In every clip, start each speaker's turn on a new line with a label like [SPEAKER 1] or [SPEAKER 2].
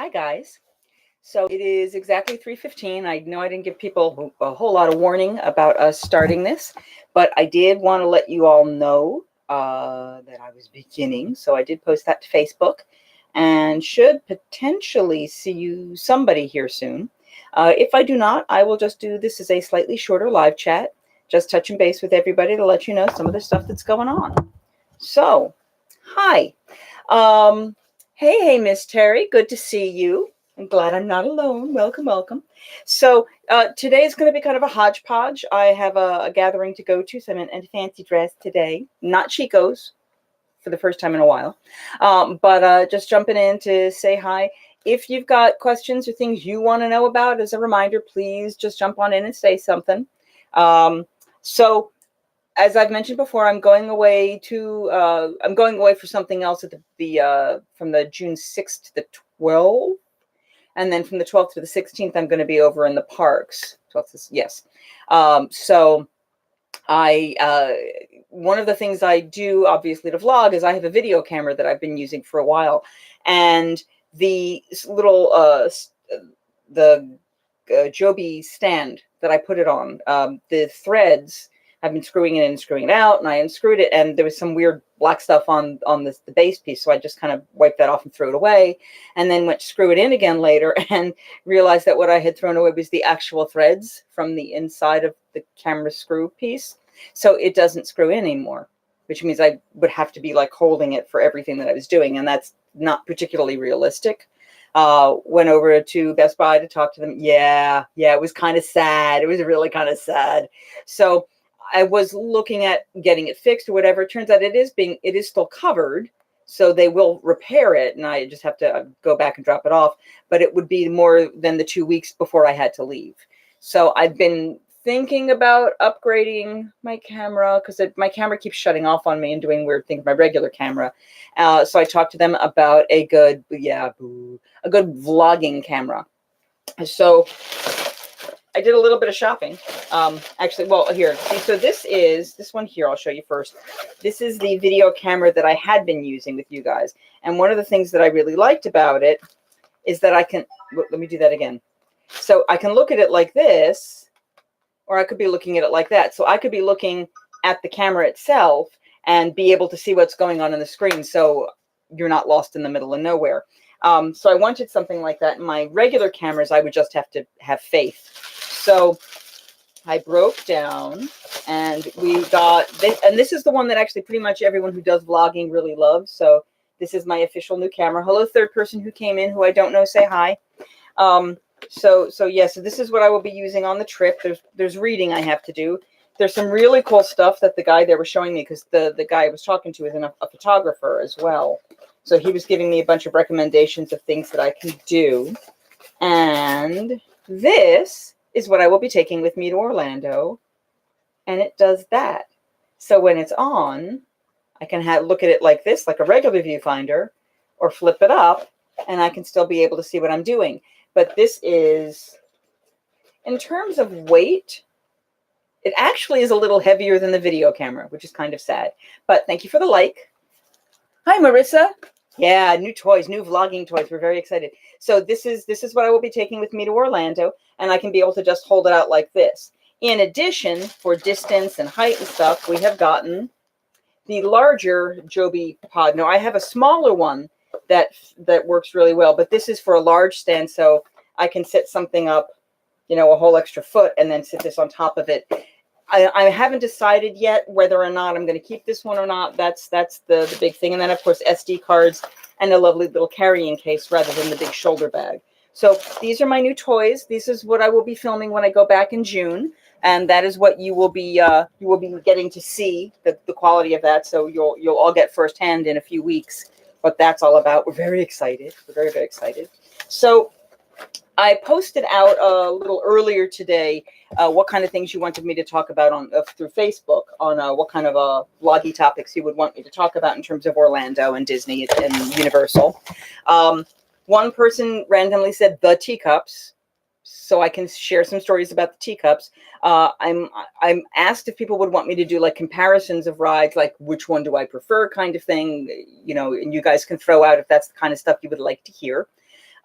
[SPEAKER 1] Hi, guys. So it is exactly 3:15. I know I didn't give people a whole lot of warning about us starting this, but I did want to let you all know that I was beginning. So I did post that to Facebook and should potentially see you somebody here soon. If I do not, I will just do this as a slightly shorter live chat, just touching base with everybody to let you know some of the stuff that's going on. So, hi. Um, hey, Miss Terry. Good to see you. I'm glad I'm not alone. Welcome, welcome. So today is going to be kind of a hodgepodge. I have a gathering to go to, so I'm in a fancy dress today. Not Chico's for the first time in a while, but just jumping in to say hi. If you've got questions or things you want to know about, as a reminder, please just jump on in and say something. So as I've mentioned before, I'm going away for something else at the from the June 6th to the 12th, and then from the 12th to the 16th, I'm going to be over in the parks. 12th, yes. So I one of the things I do, obviously, to vlog is I have a video camera that I've been using for a while, and the little the Joby stand that I put it on, the threads. I've been screwing it in and screwing it out, and I unscrewed it, and there was some weird black stuff on the base piece, so I just kind of wiped that off and threw it away, and then went to screw it in again later and realized that what I had thrown away was the actual threads from the inside of the camera screw piece, so it doesn't screw in anymore, which means I would have to be like holding it for everything that I was doing, and that's not particularly realistic. Went over to Best Buy to talk to them. Yeah, it was kind of sad. It was really kind of sad. So I was looking at getting it fixed or whatever. It turns out it is still covered, so they will repair it, and I just have to go back and drop it off. But it would be more than the 2 weeks before I had to leave. So I've been thinking about upgrading my camera because my camera keeps shutting off on me and doing weird things with my regular camera. So I talked to them about a good vlogging camera. So I did a little bit of shopping. Actually, well, here, see, so this one here, I'll show you first. This is the video camera that I had been using with you guys. And one of the things that I really liked about it is that I can, let me do that again. So I can look at it like this, or I could be looking at it like that. So I could be looking at the camera itself and be able to see what's going on the screen, so you're not lost in the middle of nowhere. So I wanted something like that. In my regular cameras, I would just have to have faith. So I broke down, and we got this, and this is the one that actually pretty much everyone who does vlogging really loves. So this is my official new camera. Hello, third person who came in who I don't know, say hi. So this is what I will be using on the trip. There's reading I have to do. There's some really cool stuff that the guy there was showing me, because the guy I was talking to is a photographer as well. So he was giving me a bunch of recommendations of things that I can do. And this is what I will be taking with me to Orlando. And it does that. So when it's on, I can look at it like this, like a regular viewfinder, or flip it up, and I can still be able to see what I'm doing. But this is, in terms of weight, it actually is a little heavier than the video camera, which is kind of sad. But thank you for the like. Hi, Marissa. Yeah, new toys, new vlogging toys. We're very excited. So this is what I will be taking with me to Orlando, and I can be able to just hold it out like this. In addition, for distance and height and stuff, we have gotten the larger Joby pod. Now, I have a smaller one that works really well, but this is for a large stand, so I can set something up, a whole extra foot, and then sit this on top of it. I haven't decided yet whether or not I'm going to keep this one or not. That's the big thing. And then, of course, SD cards and a lovely little carrying case rather than the big shoulder bag. So these are my new toys. This is what I will be filming when I go back in June. And that is what you will be getting to see, the quality of that. So you'll all get firsthand in a few weeks what that's all about. We're very excited. We're very, very excited. So I posted out a little earlier today what kind of things you wanted me to talk about through Facebook, on what kind of vloggy topics you would want me to talk about in terms of Orlando and Disney and Universal. One person randomly said the teacups, so I can share some stories about the teacups. I'm asked if people would want me to do like comparisons of rides, like which one do I prefer kind of thing, and you guys can throw out if that's the kind of stuff you would like to hear.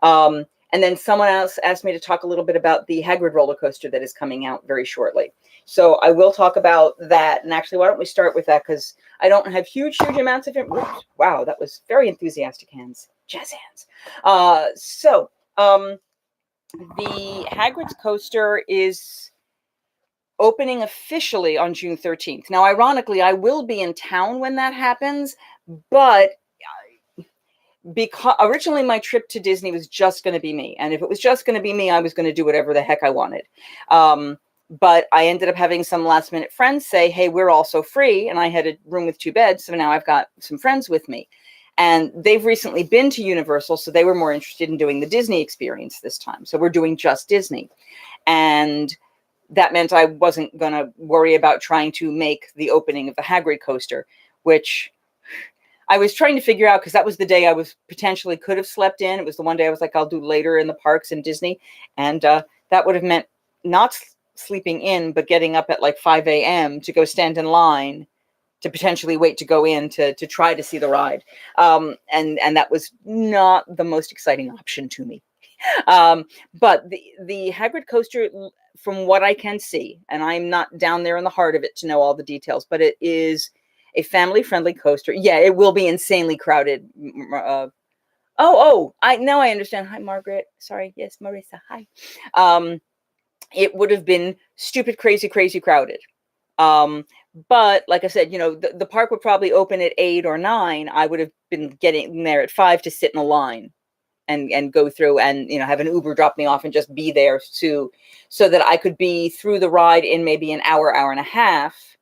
[SPEAKER 1] And then someone else asked me to talk a little bit about the Hagrid roller coaster that is coming out very shortly. So I will talk about that. And actually, why don't we start with that? Because I don't have huge amounts of it. Wow, that was very enthusiastic hands. Jazz hands. The Hagrid's coaster is opening officially on June 13th. Now, ironically, I will be in town when that happens, but because originally my trip to Disney was just going to be me. And if it was just going to be me, I was going to do whatever the heck I wanted. But I ended up having some last minute friends say, hey, we're also free. And I had a room with 2 beds. So now I've got some friends with me. And they've recently been to Universal, so they were more interested in doing the Disney experience this time. So we're doing just Disney. And that meant I wasn't going to worry about trying to make the opening of the Hagrid coaster, which I was trying to figure out, because that was the day I was potentially could have slept in. It was the one day I was like, I'll do later in the parks in Disney. And that would have meant not sleeping in, but getting up at like 5 a.m. to go stand in line to potentially wait to go in to try to see the ride. And that was not the most exciting option to me. But the Hagrid coaster, from what I can see, and I'm not down there in the heart of it to know all the details, but it is a family-friendly coaster. Yeah, it will be insanely crowded. I understand. Hi, Margaret. Sorry. Yes, Marissa. Hi. It would have been stupid, crazy crowded. But like I said, the park would probably open at 8 or 9. I would have been getting there at 5 to sit in a line and go through and, have an Uber drop me off and just be there so that I could be through the ride in maybe an hour and a half,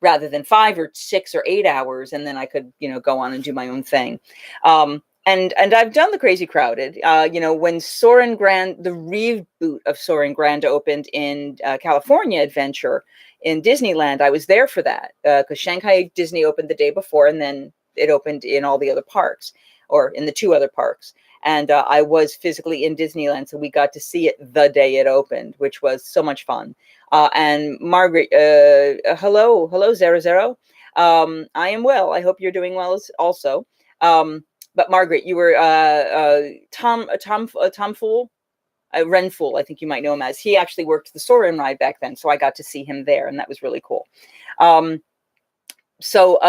[SPEAKER 1] rather than 5 or 6 or 8 hours. And then I could, go on and do my own thing. And I've done the crazy crowded, when Soarin' Grand, the reboot of Soarin' Grand opened in California Adventure in Disneyland. I was there for that because Shanghai Disney opened the day before, and then it opened in all the other parks, or in the 2 other parks. And I was physically in Disneyland, so we got to see it the day it opened, which was so much fun. And Margaret, hello, 00. I am well. I hope you're doing well also. But Margaret, you were Tom Fool, Ren Fool, I think you might know him as. He actually worked the Soarin' ride back then, so I got to see him there, and that was really cool. So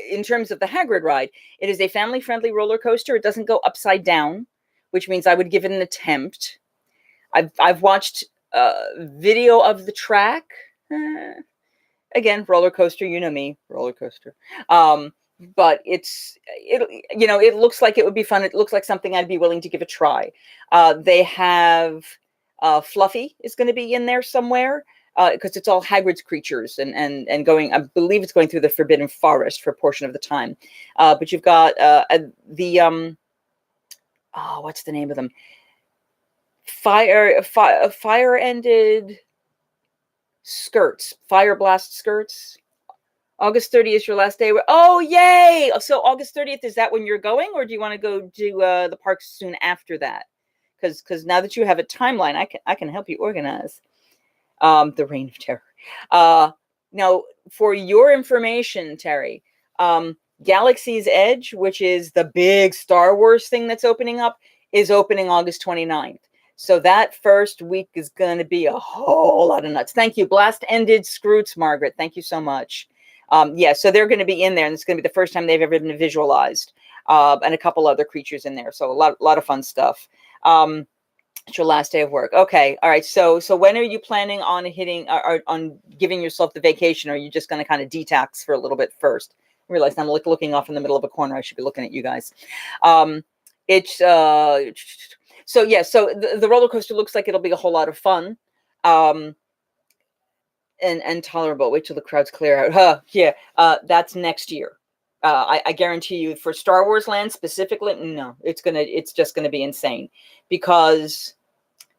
[SPEAKER 1] in terms of the Hagrid ride, it is a family-friendly roller coaster. It doesn't go upside down, which means I would give it an attempt. I've watched video of the track. Again, roller coaster, you know me, roller coaster. But it looks like it would be fun. It looks like something I'd be willing to give a try. They have Fluffy is going to be in there somewhere, because it's all Hagrid's creatures and going, I believe it's going through the Forbidden Forest for a portion of the time. But you've got what's the name of them? Fire-ended skirts, fire blast skirts. August 30th is your last day. Oh, yay! So August 30th, is that when you're going, or do you want to go do the parks soon after that? Because now that you have a timeline, I can help you organize. The Reign of Terror. Now, for your information, Terry, Galaxy's Edge, which is the big Star Wars thing that's opening up, is opening August 29th. So that first week is going to be a whole lot of nuts. Thank you. Blast-ended Scroots, Margaret. Thank you so much. So they're going to be in there, and it's going to be the first time they've ever been visualized, and a couple other creatures in there. So a lot of fun stuff. It's your last day of work. Okay. All right. So when are you planning on on giving yourself the vacation? Or are you just going to kind of detox for a little bit first? I realize I'm looking off in the middle of a corner. I should be looking at you guys. So the roller coaster looks like it'll be a whole lot of fun. And tolerable. Wait till the crowds clear out. That's next year. I guarantee you, for Star Wars Land specifically, no, it's just gonna be insane, because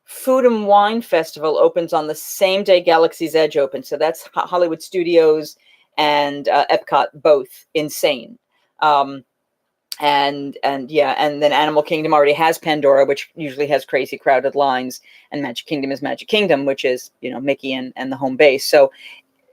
[SPEAKER 1] Food and Wine Festival opens on the same day Galaxy's Edge opens. So that's Hollywood Studios and Epcot, both insane. And then Animal Kingdom already has Pandora, which usually has crazy crowded lines, and Magic Kingdom is Magic Kingdom, which is, Mickey and the home base. So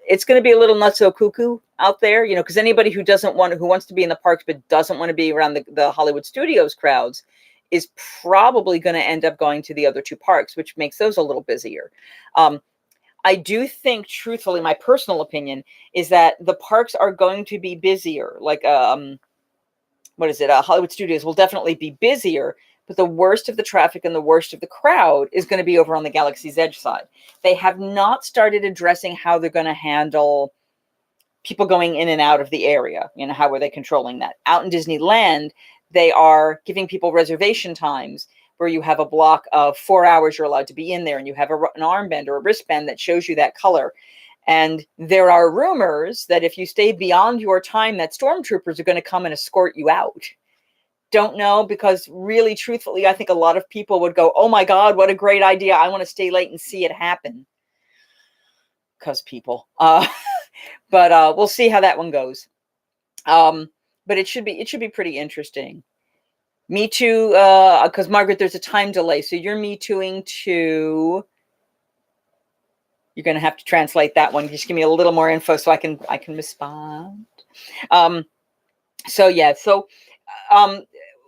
[SPEAKER 1] it's going to be a little nutso cuckoo out there, because anybody who wants to be in the parks but doesn't want to be around the Hollywood Studios crowds is probably going to end up going to the other two parks, which makes those a little busier. I do think, truthfully, my personal opinion is that the parks are going to be busier. Like, what is it? Hollywood Studios will definitely be busier, but the worst of the traffic and the worst of the crowd is going to be over on the Galaxy's Edge side. They have not started addressing how they're going to handle people going in and out of the area. You know, how are they controlling that? Out in Disneyland, they are giving people reservation times where you have a block of 4 hours you're allowed to be in there, and you have an armband or a wristband that shows you that color. And there are rumors that if you stay beyond your time, that stormtroopers are going to come and escort you out. Don't know, because really, truthfully, I think a lot of people would go, oh my God, what a great idea. I want to stay late and see it happen. Because people. But we'll see how that one goes. But it should be pretty interesting. Me Too, because Margaret, there's a time delay. So you're Me Tooing to... You're going to have to translate that one. Just give me a little more info so I can respond. So yeah, so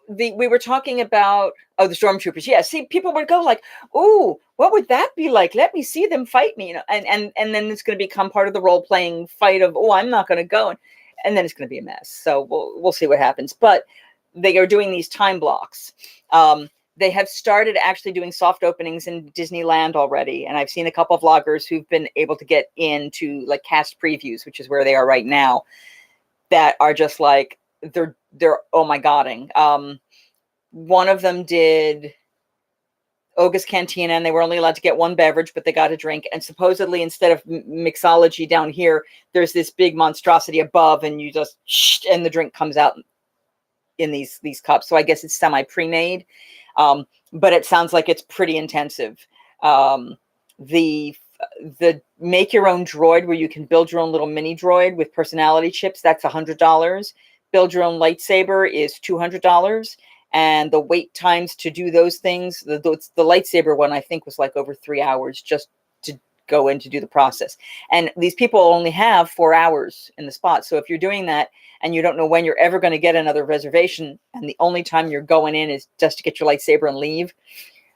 [SPEAKER 1] we were talking about the stormtroopers. Yeah, see, people would go like, "Ooh, what would that be like? Let me see them fight me." You know, and then it's going to become part of the role playing fight of, "Oh, I'm not going to go," and then it's going to be a mess. So we'll see what happens. But they are doing these time blocks. They have started actually doing soft openings in Disneyland already. And I've seen a couple of vloggers who've been able to get into like cast previews, which is where they are right now, that are just like, they're oh my godding. One of them did Oga's Cantina, and they were only allowed to get one beverage, but they got a drink. And supposedly, instead of mixology down here, there's this big monstrosity above, and you just, and the drink comes out in these cups. So I guess it's semi pre-made. But it sounds like it's pretty intensive. The make your own droid, where you can build your own little mini droid with personality chips, that's $100. Build your own lightsaber is $200. And the wait times to do those things, the lightsaber one, I think, was like over 3 hours just to go in to do the process. And these people only have 4 hours in the spot. So if you're doing that and you don't know when you're ever going to get another reservation, and the only time you're going in is just to get your lightsaber and leave,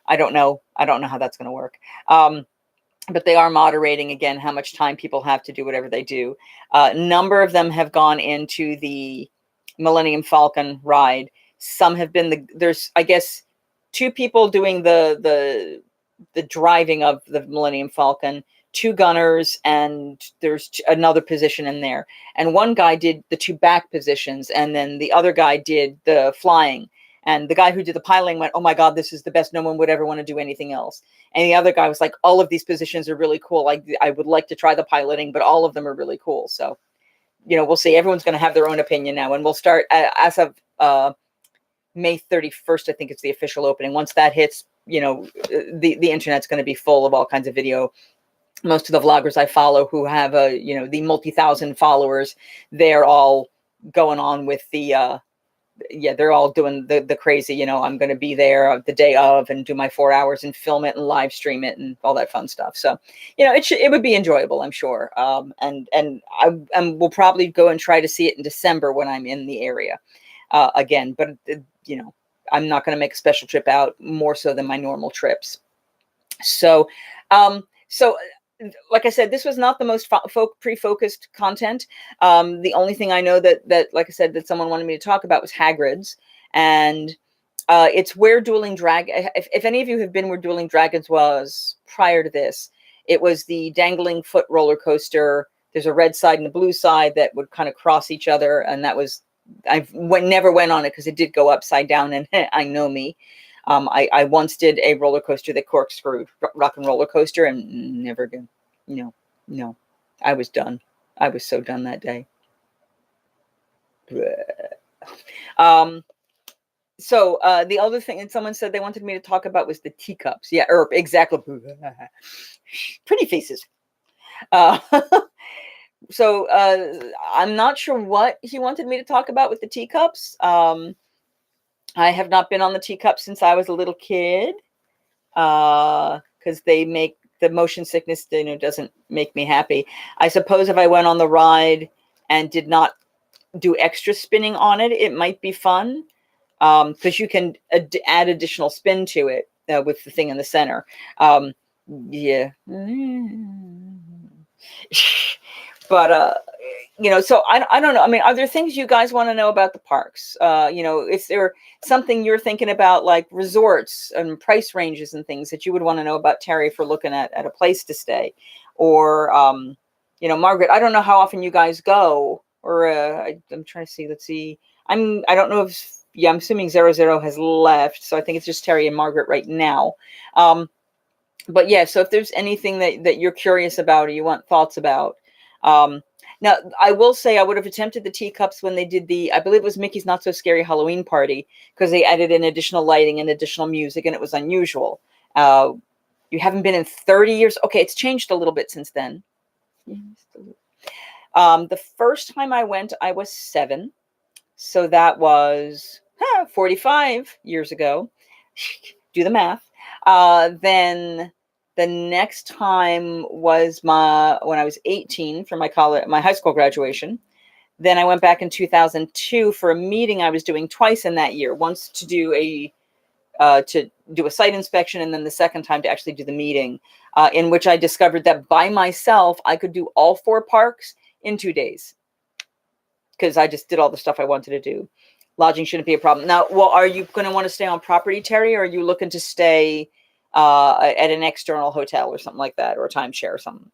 [SPEAKER 1] I don't know how that's going to work. But they are moderating, again, how much time people have to do whatever they do. A number of them have gone into the Millennium Falcon ride. Some have been there's, I guess, 2 people doing the driving of the Millennium Falcon, 2 gunners, and there's another position in there. And one guy did the 2 back positions, and then the other guy did the flying. And the guy who did the piloting went, oh my God, this is the best. No one would ever want to do anything else. And the other guy was like, all of these positions are really cool. I would like to try the piloting, but all of them are really cool. So, you know, we'll see. Everyone's going to have their own opinion now. And we'll start as of May 31st, I think it's the official opening. Once that hits, you know, the internet's going to be full of all kinds of video. Most of the vloggers I follow who have the multi-thousand followers, they're all going on with the they're all doing the crazy, you know, I'm going to be there the day of and do my 4 hours and film it and live stream it and all that fun stuff. So, you know, it would be enjoyable, I'm sure. And we'll probably go and try to see it in December when I'm in the area again. But, you know, I'm not going to make a special trip out, more so than my normal trips. So, like I said, this was not the most pre-focused content. The only thing I know that, like I said, that someone wanted me to talk about was Hagrid's. And it's where Dueling Dragon, if any of you have been where Dueling Dragons was prior to this, it was the dangling foot roller coaster. There's a red side and a blue side that would kind of cross each other. And that was, never went on it because it did go upside down, and I know me. I once did a roller coaster that corkscrewed, rock and roller coaster, and never again. No, I was done. I was so done that day. So the other thing that someone said they wanted me to talk about was the teacups. Yeah, exactly. Pretty faces. So I'm not sure what he wanted me to talk about with the teacups. I have not been on the teacups since I was a little kid, because they make the motion sickness, you know, doesn't make me happy. I suppose if I went on the ride and did not do extra spinning on it, it might be fun. because you can add additional spin to it with the thing in the center. Yeah. But so I don't know. I mean, are there things you guys want to know about the parks? Is there something you're thinking about, like resorts and price ranges and things that you would want to know about, Terry, for looking at a place to stay? Or Margaret, I don't know how often you guys go, or I'm trying to see. Let's see. I don't know if, yeah, I'm assuming 00 has left, so I think it's just Terry and Margaret right now. But yeah, so if there's anything that you're curious about or you want thoughts about. Now, I will say I would have attempted the teacups when they did I believe it was Mickey's Not So Scary Halloween Party, because they added in additional lighting and additional music, and it was unusual. You haven't been in 30 years? Okay, it's changed a little bit since then. The first time I went, I was 7. So that was 45 years ago. Do the math. Then the next time was when I was 18 for my high school graduation. Then I went back in 2002 for a meeting I was doing twice in that year. Once to do a site inspection, and then the second time to actually do the meeting, in which I discovered that by myself I could do all 4 parks in 2 days, because I just did all the stuff I wanted to do. Lodging shouldn't be a problem. Now, well, are you going to want to stay on property, Terry, or are you looking to stay at an external hotel or something like that, or a timeshare or something?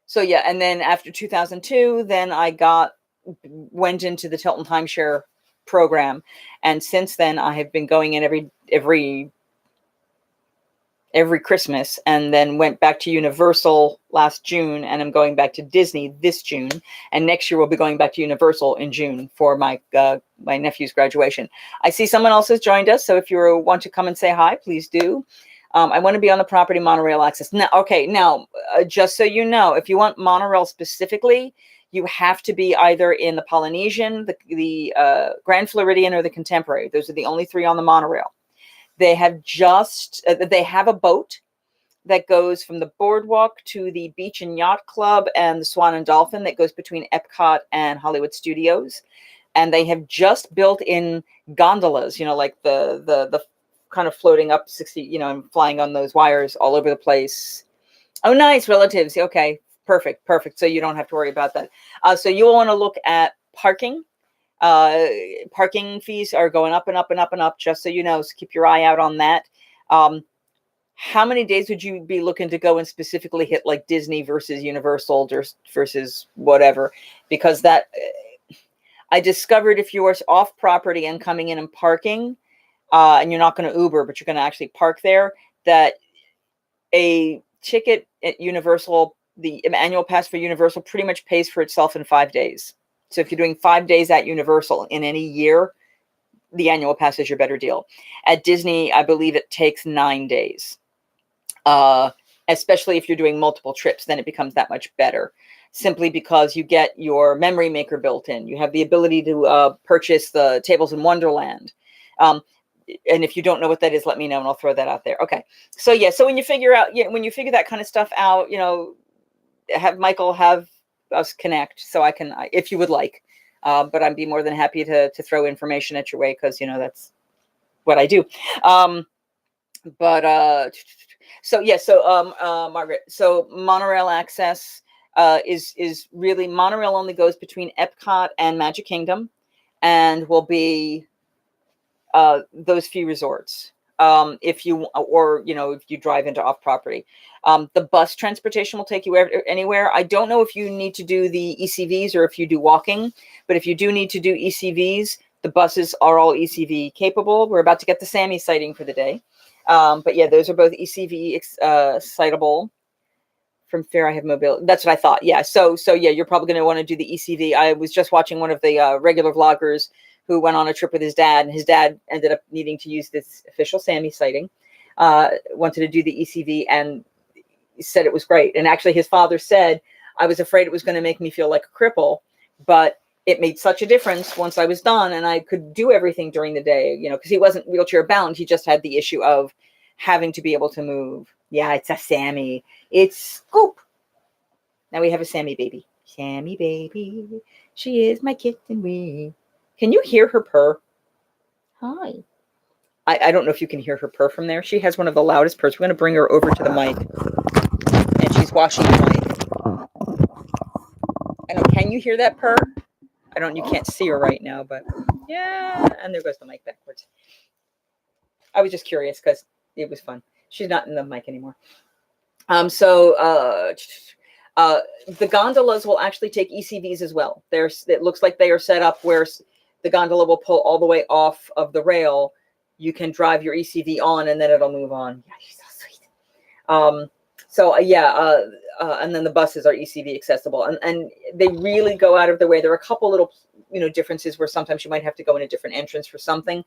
[SPEAKER 1] So yeah, and then after 2002, then I went into the Tilton timeshare program, and since then I have been going in every Christmas, and then went back to Universal last June, and I'm going back to Disney this June, and next year we'll be going back to Universal in June for my nephew's graduation. I see someone else has joined us, so if you want to come and say hi, please do. I want to be on the property monorail access. Now, just so you know, if you want monorail specifically, you have to be either in the Polynesian, the Grand Floridian, or the Contemporary. Those are the only 3 on the monorail. They have they have a boat that goes from the boardwalk to the Beach and Yacht Club and the Swan and Dolphin that goes between Epcot and Hollywood Studios. And they have just built in gondolas, like the kind of floating up 60, and flying on those wires all over the place. Oh, nice. Relatives. Okay, perfect. So you don't have to worry about that. So you'll want to look at parking. Parking fees are going up and up and up and up, just so you know, so keep your eye out on that. How many days would you be looking to go and specifically hit, like Disney versus Universal versus whatever? Because I discovered if you are off property and coming in and parking, and you're not going to Uber, but you're going to actually park there, that a ticket at Universal, the annual pass for Universal, pretty much pays for itself in 5 days. So if you're doing 5 days at Universal in any year, the annual pass is your better deal. At Disney, I believe it takes 9 days. Especially if you're doing multiple trips, then it becomes that much better. Simply because you get your memory maker built in. You have the ability to purchase the Tables in Wonderland. And if you don't know what that is, let me know and I'll throw that out there. Okay. So yeah, so when you figure that kind of stuff out, have Michael have us connect so I can, if you would like, but I'd be more than happy to throw information at your way, because that's what I do. Margaret, so monorail access is really, monorail only goes between Epcot and Magic Kingdom, and will be those few resorts. If you drive into off property, the bus transportation will take you anywhere. I don't know if you need to do the ECVs or if you do walking, but if you do need to do ECVs, the buses are all ECV capable. We're about to get the Sammy sighting for the day. But yeah, those are both ECV citable. From Fair I Have Mobility. That's what I thought. Yeah. So yeah, you're probably going to want to do the ECV. I was just watching one of the regular vloggers who went on a trip with his dad, and his dad ended up needing to use this official Sammy sighting. Wanted to do the ECV and said it was great. And actually his father said, I was afraid it was going to make me feel like a cripple, but it made such a difference once I was done and I could do everything during the day, because he wasn't wheelchair bound. He just had the issue of having to be able to move. Yeah, it's a Sammy. It's Scoop. Now we have a Sammy baby. Sammy baby. She is my kitten wee. Can you hear her purr? Hi. I don't know if you can hear her purr from there. She has one of the loudest purrs. We're going to bring her over to the mic. And she's washing the mic. I don't, can you hear that purr? You can't see her right now, but yeah. And there goes the mic backwards. I was just curious because it was fun. She's not in the mic anymore. The gondolas will actually take ECVs as well. It looks like they are set up where the gondola will pull all the way off of the rail. You can drive your ECV on, and then it'll move on. Yeah, she's so sweet. And then the buses are ECV accessible, and they really go out of their way. There are a couple little, differences where sometimes you might have to go in a different entrance for something,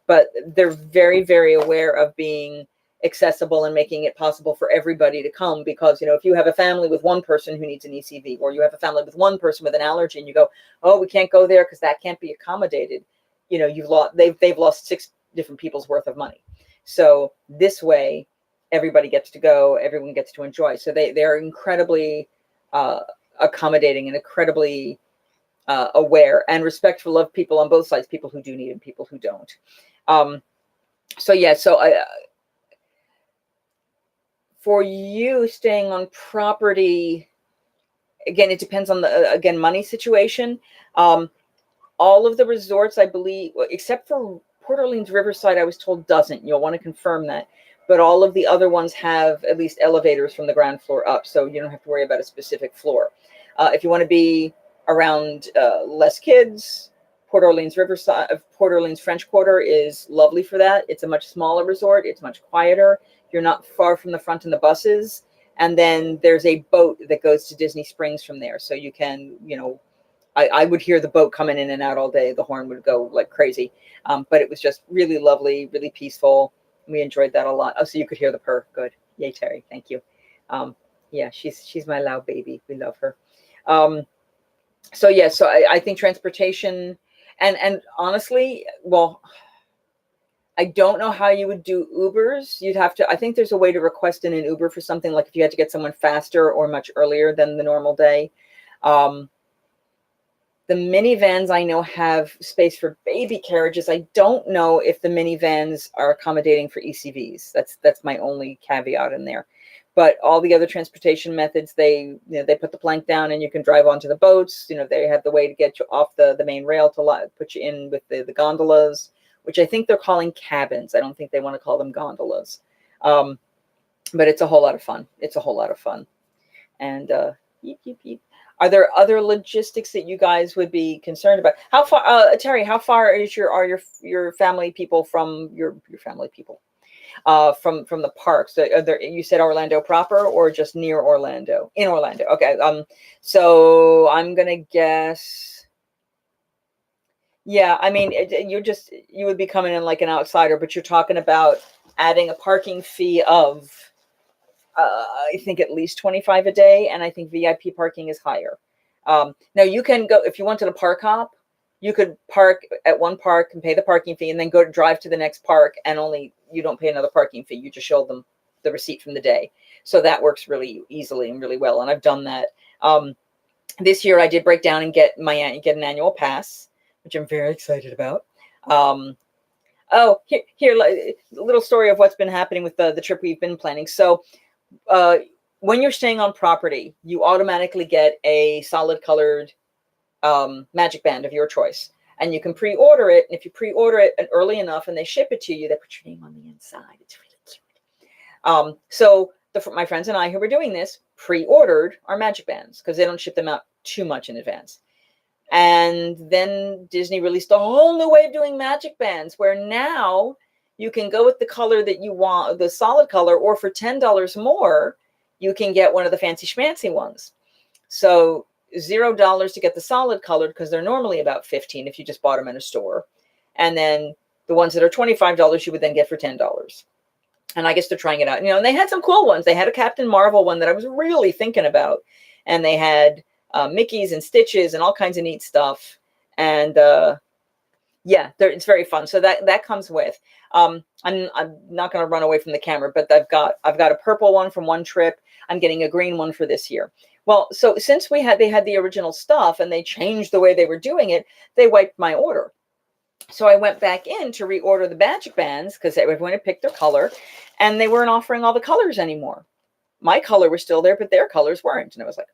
[SPEAKER 1] but they're very, very aware of being accessible and making it possible for everybody to come, because if you have a family with one person who needs an ECV, or you have a family with one person with an allergy, and you go, oh, we can't go there because that can't be accommodated, they've lost 6 different people's worth of money. So this way everybody gets to go, everyone gets to enjoy. So they're incredibly accommodating and incredibly aware and respectful of people on both sides, people who do need and people who don't. For you staying on property, again, it depends on the money situation. All of the resorts, I believe, except for Port Orleans Riverside, I was told doesn't. You'll want to confirm that. But all of the other ones have at least elevators from the ground floor up, so you don't have to worry about a specific floor. If you want to be around less kids, Port Orleans French Quarter is lovely for that. It's a much smaller resort. It's much quieter. You're not far from the front in the buses. And then there's a boat that goes to Disney Springs from there. So you can, I would hear the boat coming in and out all day. The horn would go like crazy. But it was just really lovely, really peaceful. We enjoyed that a lot. Oh, so you could hear the purr. Good. Yay, Terry. Thank you. Yeah, she's my loud baby. We love her. So I think transportation and honestly, well, I don't know how you would do Ubers. I think there's a way to request in an Uber for something, like if you had to get someone faster or much earlier than the normal day. The minivans I know have space for baby carriages. I don't know if the minivans are accommodating for ECVs. That's my only caveat in there. But all the other transportation methods, they put the plank down and you can drive onto the boats. They have the way to get you off the main rail to put you in with the gondolas, which I think they're calling cabins. I don't think they want to call them gondolas. But it's a whole lot of fun. It's a whole lot of fun. And yeep, yeep, yeep. Are there other logistics that you guys would be concerned about? How far, Terry? How far are your family people from your family people from the parks? You said Orlando proper, or just near Orlando? In Orlando, okay. So I'm gonna guess. Yeah, I mean, you would be coming in like an outsider, but you're talking about adding a parking fee of. I think at least 25 a day, and I think VIP parking is higher. Now you can go, if you wanted a park hop, you could park at one park and pay the parking fee, and then drive to the next park, and you don't pay another parking fee. You just show them the receipt from the day. So that works really easily and really well, and I've done that. This year I did break down and get an annual pass, which I'm very excited about. Here, a little story of what's been happening with the trip we've been planning. So when you're staying on property, you automatically get a solid colored magic band of your choice, and you can pre-order it. And if you pre-order it early enough and they ship it to you, they put your name on the inside. It's really cute. My friends and I who were doing this pre-ordered our magic bands because they don't ship them out too much in advance. And then Disney released a whole new way of doing magic bands, where now you can go with the color that you want, the solid color, or for $10 more, you can get one of the fancy schmancy ones. So $0 to get the solid colored, because they're normally about $15 if you just bought them in a store. And then the ones that are $25 you would then get for $10. And I guess they're trying it out. And they had some cool ones. They had a Captain Marvel one that I was really thinking about. And they had Mickeys and Stitches and all kinds of neat stuff. And it's very fun. So that comes with. I'm not going to run away from the camera, but I've got a purple one from one trip. I'm getting a green one for this year. Well, so since they had the original stuff and they changed the way they were doing it, they wiped my order. So I went back in to reorder the magic bands because everyone had picked their color, and they weren't offering all the colors anymore. My color was still there, but their colors weren't. And I was like,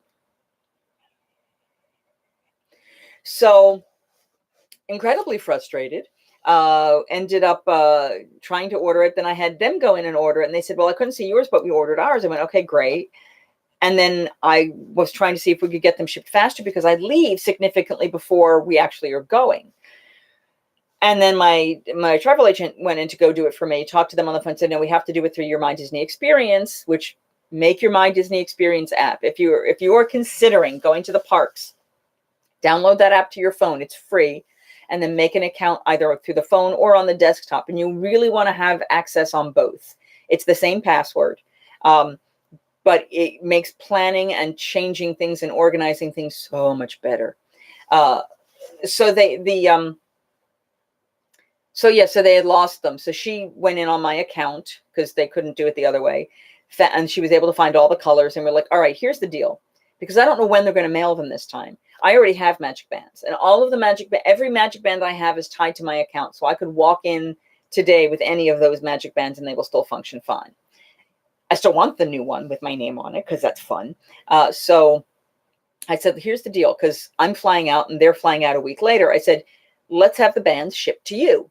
[SPEAKER 1] so incredibly frustrated. Ended up trying to order it. Then I had them go in and order it. And they said, well, I couldn't see yours, but we ordered ours. I went, okay, great. And then I was trying to see if we could get them shipped faster because I'd leave significantly before we actually are going. And then my travel agent went in to go do it for me, talked to them on the phone, said, no, we have to do it through your My Disney Experience, which make your My Disney Experience app. If you are considering going to the parks, download that app to your phone. It's free. And then make an account either through the phone or on the desktop. And you really want to have access on both. It's the same password. But it makes planning and changing things and organizing things so much better. So they had lost them. So she went in on my account because they couldn't do it the other way. And she was able to find all the colors. And we're like, all right, here's the deal. Because I don't know when they're going to mail them this time. I already have magic bands. And all of the every magic band I have is tied to my account. So I could walk in today with any of those magic bands and they will still function fine. I still want the new one with my name on it because that's fun. So I said, here's the deal, because I'm flying out and they're flying out a week later. I said, let's have the bands shipped to you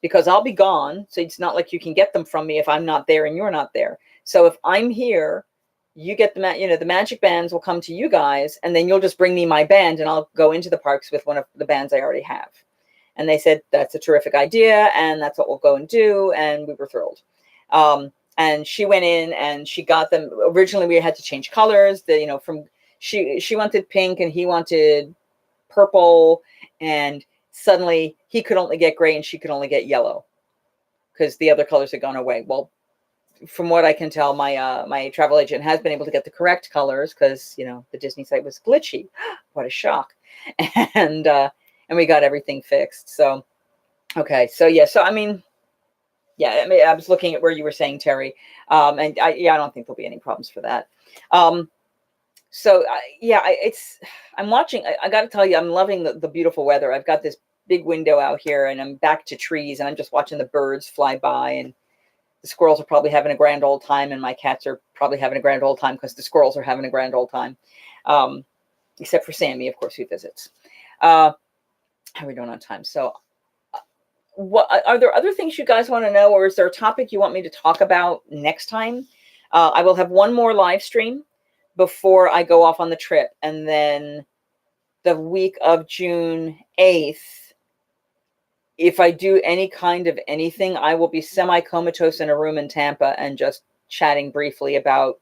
[SPEAKER 1] because I'll be gone. So it's not like you can get them from me if I'm not there and you're not there. So if I'm here, you get the magic bands will come to you guys and then you'll just bring me my band and I'll go into the parks with one of the bands I already have. And they said, that's a terrific idea. And that's what we'll go and do. And we were thrilled. And she went in and she got them. Originally, we had to change colors. She wanted pink and he wanted purple. And suddenly he could only get gray and she could only get yellow because the other colors had gone away. Well, from what I can tell, my travel agent has been able to get the correct colors because, the Disney site was glitchy. What a shock. And we got everything fixed. So, okay. So, yeah. So, I was looking at where you were saying, Terry, and I don't think there'll be any problems for that. I'm watching. I got to tell you, I'm loving the beautiful weather. I've got this big window out here, and I'm back to trees, and I'm just watching the birds fly by, and the squirrels are probably having a grand old time, and my cats are probably having a grand old time because the squirrels are having a grand old time, except for Sammy, of course, who visits. How are we doing on time? So. What are there other things you guys want to know, or is there a topic you want me to talk about next time? I will have one more live stream before I go off on the trip, and then the week of June 8th, if I do any kind of anything, I will be semi-comatose in a room in Tampa and just chatting briefly about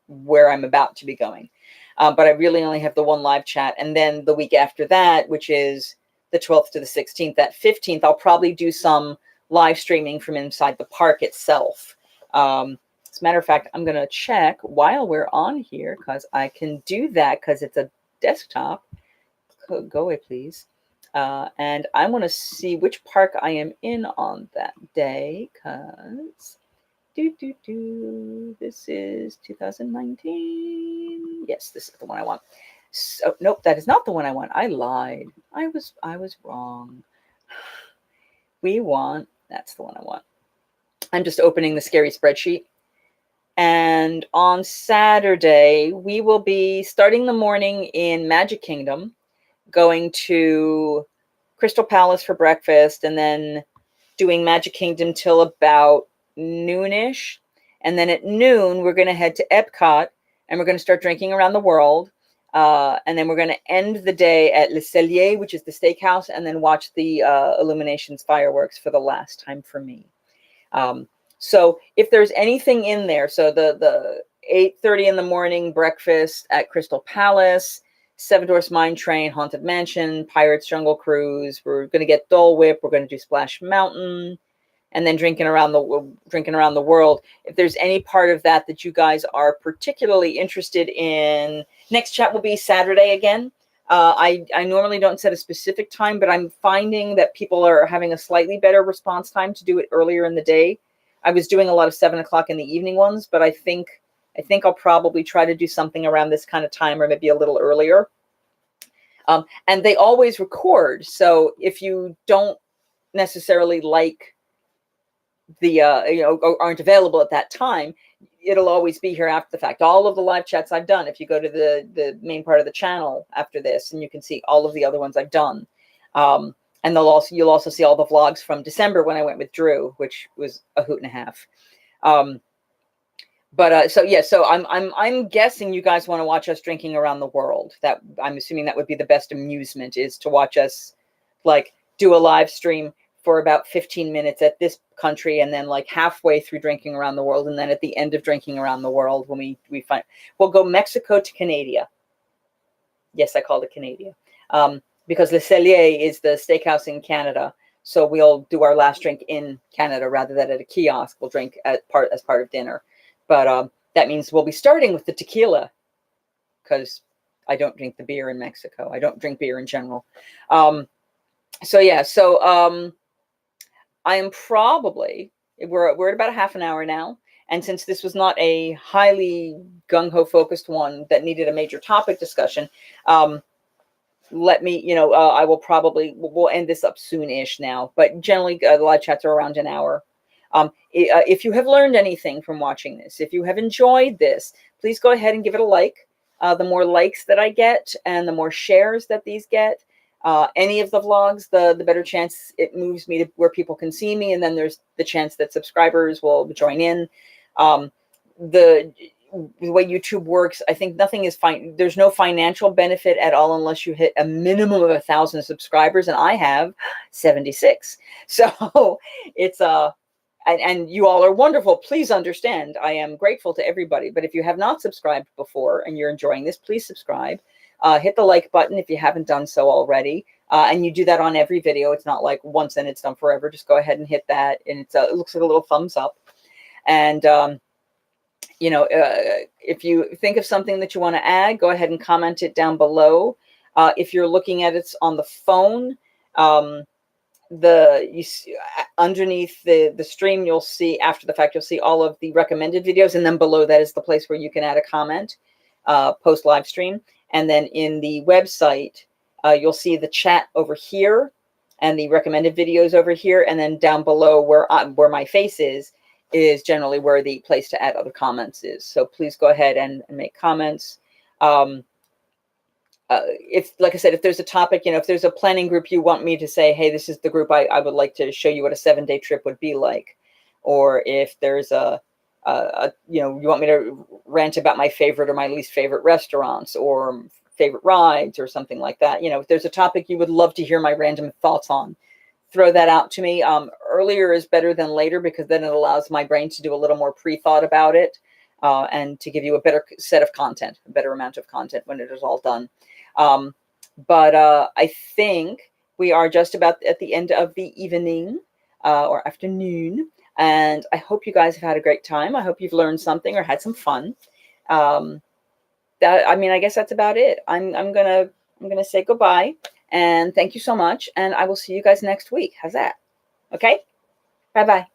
[SPEAKER 1] where I'm about to be going. But I really only have the one live chat, and then the week after that, which is the 12th to the 16th, that 15th, I'll probably do some live streaming from inside the park itself. As a matter of fact, I'm going to check while we're on here because I can do that because it's a desktop. Go away, please. And I want to see which park I am in on that day because this is 2019. Yes, this is the one I want. So, nope, that is not the one I want. I lied. I was wrong. That's the one I want. I'm just opening the scary spreadsheet. And on Saturday, we will be starting the morning in Magic Kingdom, going to Crystal Palace for breakfast, and then doing Magic Kingdom till about noonish. And then at noon, we're going to head to Epcot, and we're going to start drinking around the world. And then we're going to end the day at Le Cellier, which is the steakhouse, and then watch the Illuminations fireworks for the last time for me. So if there's anything in there, so the 8:30 in the morning breakfast at Crystal Palace, Seven Dwarfs Mine Train, Haunted Mansion, Pirates Jungle Cruise, we're going to get Dole Whip, we're going to do Splash Mountain, and then drinking around the world. If there's any part of that you guys are particularly interested in, next chat will be Saturday again. I normally don't set a specific time, but I'm finding that people are having a slightly better response time to do it earlier in the day. I was doing a lot of 7 o'clock in the evening ones, but I think I'll probably try to do something around this kind of time or maybe a little earlier. And they always record. So if you don't necessarily like the, aren't available at that time, it'll always be here after the fact. All of the live chats I've done, if you go to the main part of the channel after this, and you can see all of the other ones I've done. And you'll also see all the vlogs from December when I went with Drew, which was a hoot and a half. So I'm guessing you guys want to watch us drinking around the world. That I'm assuming that would be the best amusement, is to watch us like do a live stream for about 15 minutes at this country, and then like halfway through drinking around the world, and then at the end of drinking around the world, when we'll go Mexico to Canada. Yes, I called it Canada. Because Le Cellier is the steakhouse in Canada. So we'll do our last drink in Canada rather than at a kiosk. We'll drink as part of dinner. But that means we'll be starting with the tequila, because I don't drink the beer in Mexico. I don't drink beer in general. I am probably, we're at about a half an hour now. And since this was not a highly gung-ho focused one that needed a major topic discussion, let me, I will probably, we'll end this up soon-ish now. But generally, the live chats are around an hour. If you have learned anything from watching this, if you have enjoyed this, please go ahead and give it a like. The more likes that I get and the more shares that these get, any of the vlogs, the better chance it moves me to where people can see me. And then there's the chance that subscribers will join in. The way YouTube works, I think nothing is fine. There's no financial benefit at all unless you hit a minimum of 1,000 subscribers. And I have 76. So it's and you all are wonderful. Please understand, I am grateful to everybody. But if you have not subscribed before and you're enjoying this, please subscribe. Hit the like button if you haven't done so already. And you do that on every video. It's not like once and it's done forever. Just go ahead and hit that. And it looks like a little thumbs up. And, if you think of something that you want to add, go ahead and comment it down below. If you're looking at it on the phone, underneath the stream, you'll see, after the fact, you'll see all of the recommended videos, and then below that is the place where you can add a comment post live stream. And then in the website, you'll see the chat over here and the recommended videos over here, and then down below where my face is generally where the place to add other comments is. So please go ahead and make comments. If, like I said, if there's a topic, if there's a planning group you want me to say, hey, this is the group I would like to show you what a 7-day trip would be like. Or if there's you want me to rant about my favorite or my least favorite restaurants or favorite rides or something like that. If there's a topic you would love to hear my random thoughts on, throw that out to me. Earlier is better than later, because then it allows my brain to do a little more pre-thought about it and to give you a better set of content, a better amount of content when it is all done. But I think we are just about at the end of the evening or afternoon. And I hope you guys have had a great time. I hope you've learned something or had some fun. I guess that's about it. I'm gonna say goodbye and thank you so much. And I will see you guys next week. How's that? Okay. Bye-bye.